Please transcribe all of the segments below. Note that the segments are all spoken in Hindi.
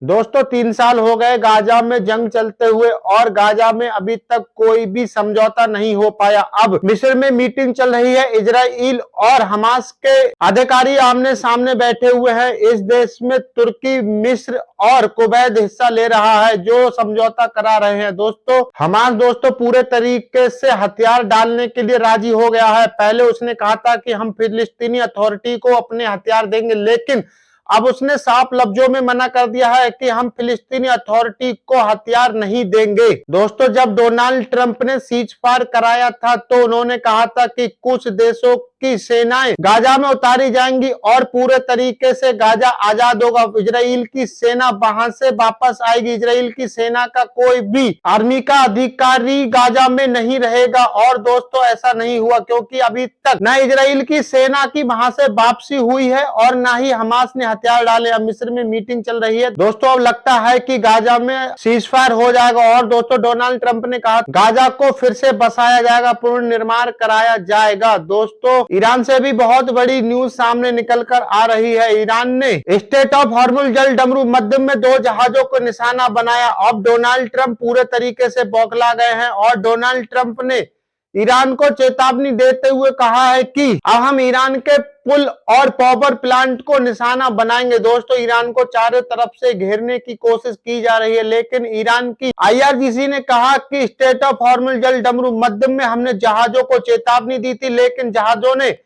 दोस्तों 3 साल हो गए गाजा में जंग चलते हुए और गाजा में अभी तक कोई भी समझौता नहीं हो पाया। अब मिस्र में मीटिंग चल रही है। इजराइल और हमास के अधिकारी आमने सामने बैठे हुए हैं। इस देश में तुर्की, मिस्र और कुवैत हिस्सा ले रहा है जो समझौता करा रहे हैं। दोस्तों हमास पूरे तरीके से हथियार डालने के लिए राजी हो गया है। पहले उसने कहा था कि हम फिलिस्तीनी अथॉरिटी को अपने हथियार देंगे, लेकिन अब उसने साफ लफ्जों में मना कर दिया है कि हम फिलिस्तीनी अथॉरिटी को हथियार नहीं देंगे। दोस्तों जब डोनाल्ड ट्रंप ने सीज फायर कराया था तो उन्होंने कहा था कि कुछ देशों की सेनाएं गाजा में उतारी जाएंगी और पूरे तरीके से गाजा आजाद होगा। इजराइल की सेना वहां से वापस आएगी। इजराइल की सेना का कोई भी आर्मी का अधिकारी गाजा में नहीं रहेगा। और दोस्तों ऐसा नहीं हुआ क्योंकि अभी तक न इजराइल की सेना की वहां से वापसी हुई है और न ही हमास ने हथियार डाले। अब मिस्र में मीटिंग चल रही है। दोस्तों अब लगता है कि गाजा में सीज फायर हो जाएगा और दोस्तों डोनाल्ड ट्रंप ने कहा गाजा को फिर से बसाया जाएगा, पुनर्निर्माण कराया जाएगा। दोस्तों ईरान से भी बहुत बड़ी न्यूज सामने निकल कर आ रही है। ईरान ने स्टेट ऑफ हॉर्मुज जल डमरू मध्य में 2 जहाजों को निशाना बनाया। अब डोनाल्ड ट्रंप पूरे तरीके से बौखला गए हैं और डोनाल्ड ट्रंप ने ईरान को चेतावनी देते हुए कहा है कि अब हम ईरान के पुल और पावर प्लांट को निशाना बनाएंगे। दोस्तों ईरान को चारों तरफ से घेरने की कोशिश की जा रही है, लेकिन ईरान की आईआरजीसी ने कहा कि स्टेट ऑफ हॉर्मुज जल डमरू मध्य में हमने जहाजों को चेतावनी दी थी, लेकिन जहाजों ने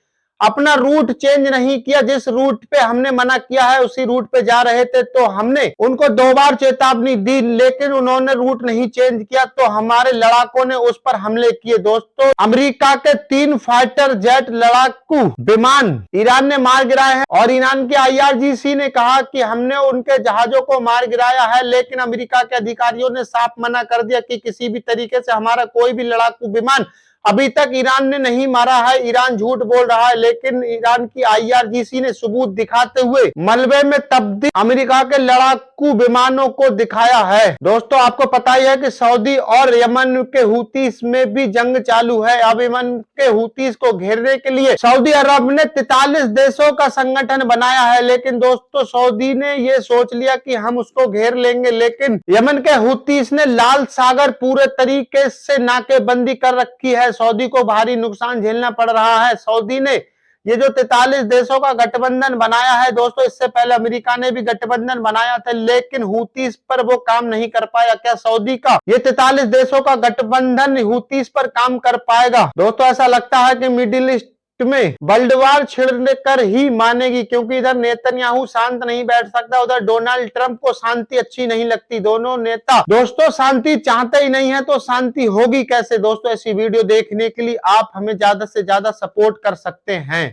अपना रूट चेंज नहीं किया। जिस रूट पे हमने मना किया है उसी रूट पे जा रहे थे, तो हमने उनको 2 बार चेतावनी दी, लेकिन उन्होंने रूट नहीं चेंज किया, तो हमारे लड़ाकों ने उस पर हमले किए। दोस्तों अमेरिका के 3 फाइटर जेट लड़ाकू विमान ईरान ने मार गिराए हैं और ईरान की आईआरजीसी ने कहा कि हमने उनके जहाजों को मार गिराया है, लेकिन अमेरिका के अधिकारियों ने साफ मना कर दिया कि किसी भी तरीके से हमारा कोई भी लड़ाकू विमान अभी तक ईरान ने नहीं मारा है। ईरान झूठ बोल रहा है, लेकिन ईरान की आईआरजीसी ने सबूत दिखाते हुए मलबे में तब्दील अमेरिका के लड़ाकू विमानों को दिखाया है। दोस्तों आपको पता ही है कि सऊदी और यमन के हुतीस में भी जंग चालू है। अब यमन के हुतीस को घेरने के लिए सऊदी अरब ने 43 देशों का संगठन बनाया है, लेकिन दोस्तों सऊदी ने ये सोच लिया कि हम उसको घेर लेंगे, लेकिन यमन के हुतीस ने लाल सागर पूरे तरीके से नाकेबंदी कर रखी है। सऊदी को भारी नुकसान झेलना पड़ रहा है। सऊदी ने ये जो 43 देशों का गठबंधन बनाया है, दोस्तों इससे पहले अमेरिका ने भी गठबंधन बनाया था, लेकिन हुतीस पर वो काम नहीं कर पाया। क्या सऊदी का ये 43 देशों का गठबंधन हुतीस पर काम कर पाएगा? दोस्तों ऐसा लगता है कि मिडिल ईस्ट में वर्ल्ड वार छिड़ने कर ही मानेगी, क्योंकि इधर नेतन्याहू शांत नहीं बैठ सकता, उधर डोनाल्ड ट्रंप को शांति अच्छी नहीं लगती। दोनों नेता दोस्तों शांति चाहते ही नहीं है, तो शांति होगी कैसे? दोस्तों ऐसी वीडियो देखने के लिए आप हमें ज्यादा से ज्यादा सपोर्ट कर सकते हैं।